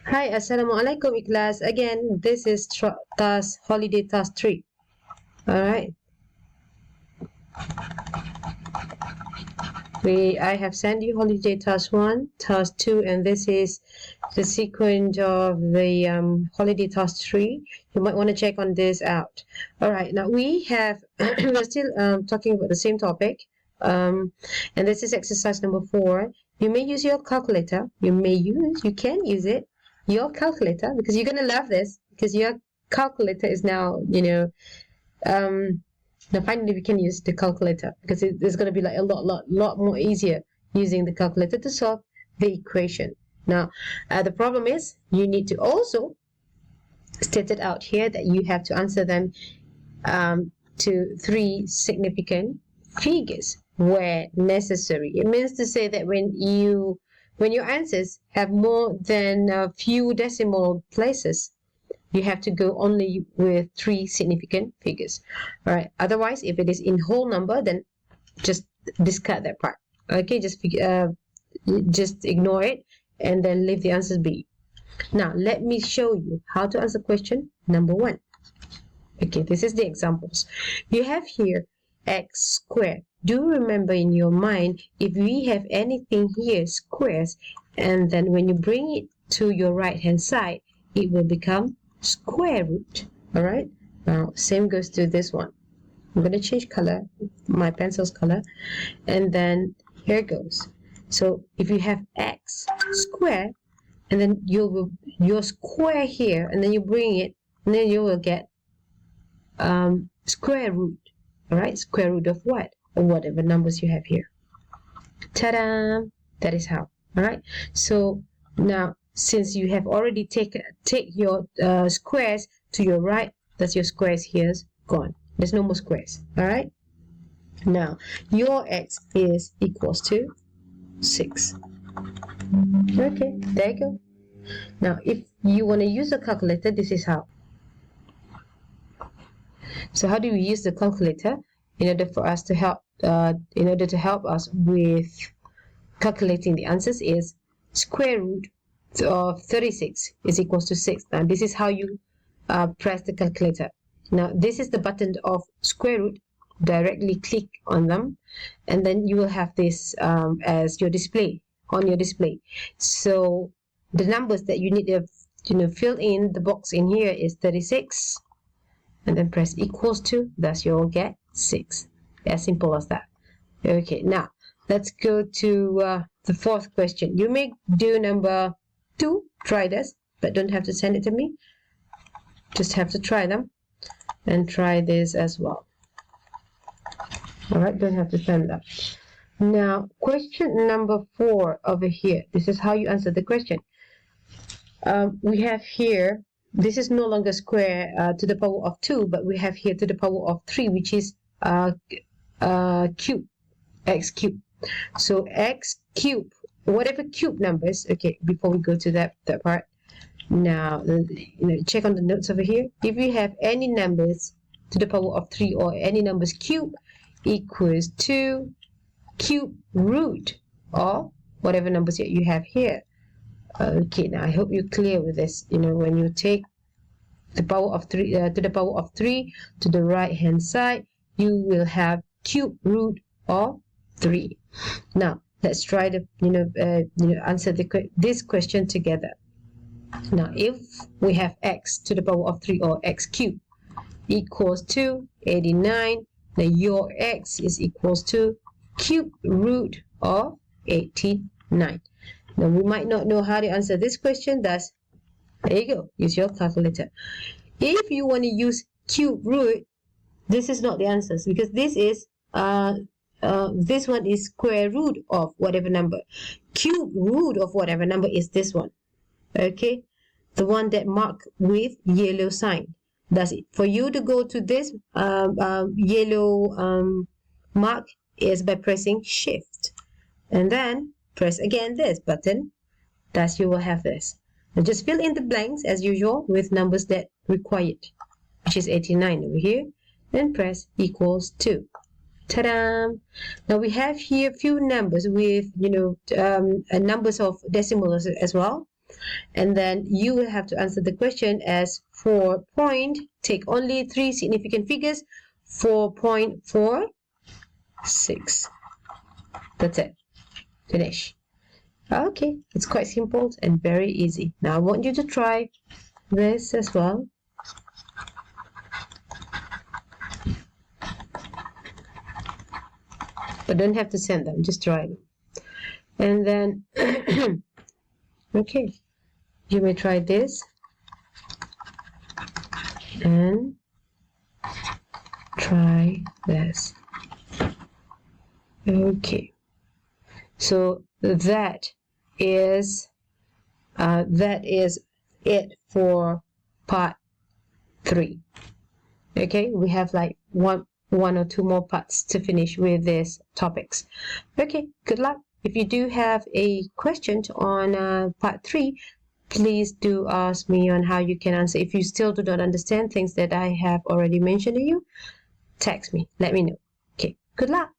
Hi, Assalamualaikum Ikhlas. Again, this is task holiday task 3. Alright. I have sent you holiday task 1, task 2, and this is the sequence of the holiday task 3. You might want to check on this out. Alright, now we have, we're still talking about the same topic. And this is exercise number 4. You may use your calculator. You can use it. Your calculator, because you're going to love this, because your calculator is now, now finally we can use the calculator, because it's going to be like a lot more easier using the calculator to solve the equation. Now, the problem is you need to also state it out here that you have to answer them to 3 significant figures where necessary. It means to say that when your answers have more than a few decimal places, you have to go only with 3 significant figures. All right. Otherwise, if it is in whole number, then just discard that part. Okay, just ignore it and then leave the answers be. Now, let me show you how to answer question number 1. Okay, this is the examples. You have here x squared. Do remember in your mind, if we have anything here squares, and then when you bring it to your right hand side, it will become square root. All right. Now, same goes to this one. I'm going to change color, my pencil's color, and then here it goes. So if you have x squared, and then your square here, and then you bring it, and then you will get square root. All right, square root of what? Or whatever numbers you have here. Ta-da! That is how. All right. So now, since you have already take your squares to your right, that's your squares here's gone. There's no more squares. All right. Now your x is equals to 6. Okay, there you go. Now, if you want to use a calculator, this is how. So how do we use the calculator in order for us to help? In order to help us with calculating the answers, is square root of 36 is equals to 6. Now this is how you press the calculator. Now this is the button of square root. Directly click on them, and then you will have this as your display on your display. So the numbers that you need to fill in the box in here is 36, and then press equals to. Thus you'll get 6. As simple as that. Okay, now let's go to the 4th question. You may do number 2. Try this, but don't have to send it to me. Just have to try them, and try this as well. All right, don't have to send that. Now, question number 4 over here. This is how you answer the question. We have here, this is no longer square to the power of 2, but we have here to the power of 3, which is cube, x cube. So x cube, whatever cube numbers. Okay, before we go to that part, now check on the notes over here. If you have any numbers to the power of 3 or any numbers cube, equals to cube root of whatever numbers that you have here. Okay, now I hope you're clear with this. When you take the power of 3 to the power of 3 to the right hand side, you will have cube root of 3. Now let's try to answer this question together. Now if we have x to the power of 3 or x cubed equals to 89, now your x is equals to cube root of 89. Now we might not know how to answer this question, thus there you go, use your calculator. If you want to use cube root, this is not the answers, because this is this one is square root of whatever number. Cube root of whatever number is this one. Okay, the one that marked with yellow sign. That's it. For you to go to this yellow mark is by pressing shift, and then press again this button. Thus you will have this. Now just fill in the blanks as usual with numbers that required, which is 89 over here, and press equals to. Ta-da! Now we have here a few numbers with numbers of decimals as well. And then you will have to answer the question as 4 point, take only 3 significant figures, 4.46. That's it. Finish. Okay, it's quite simple and very easy. Now I want you to try this as well. But don't have to send them, just try them. And then, okay, you may try this and try this. Okay, so that is it for part 3. Okay, we have like one or two more parts to finish with these topics. Okay, good luck. If you do have a question on part 3, please do ask me on how you can answer. If you still do not understand things that I have already mentioned to you, text me, let me know. Okay, good luck.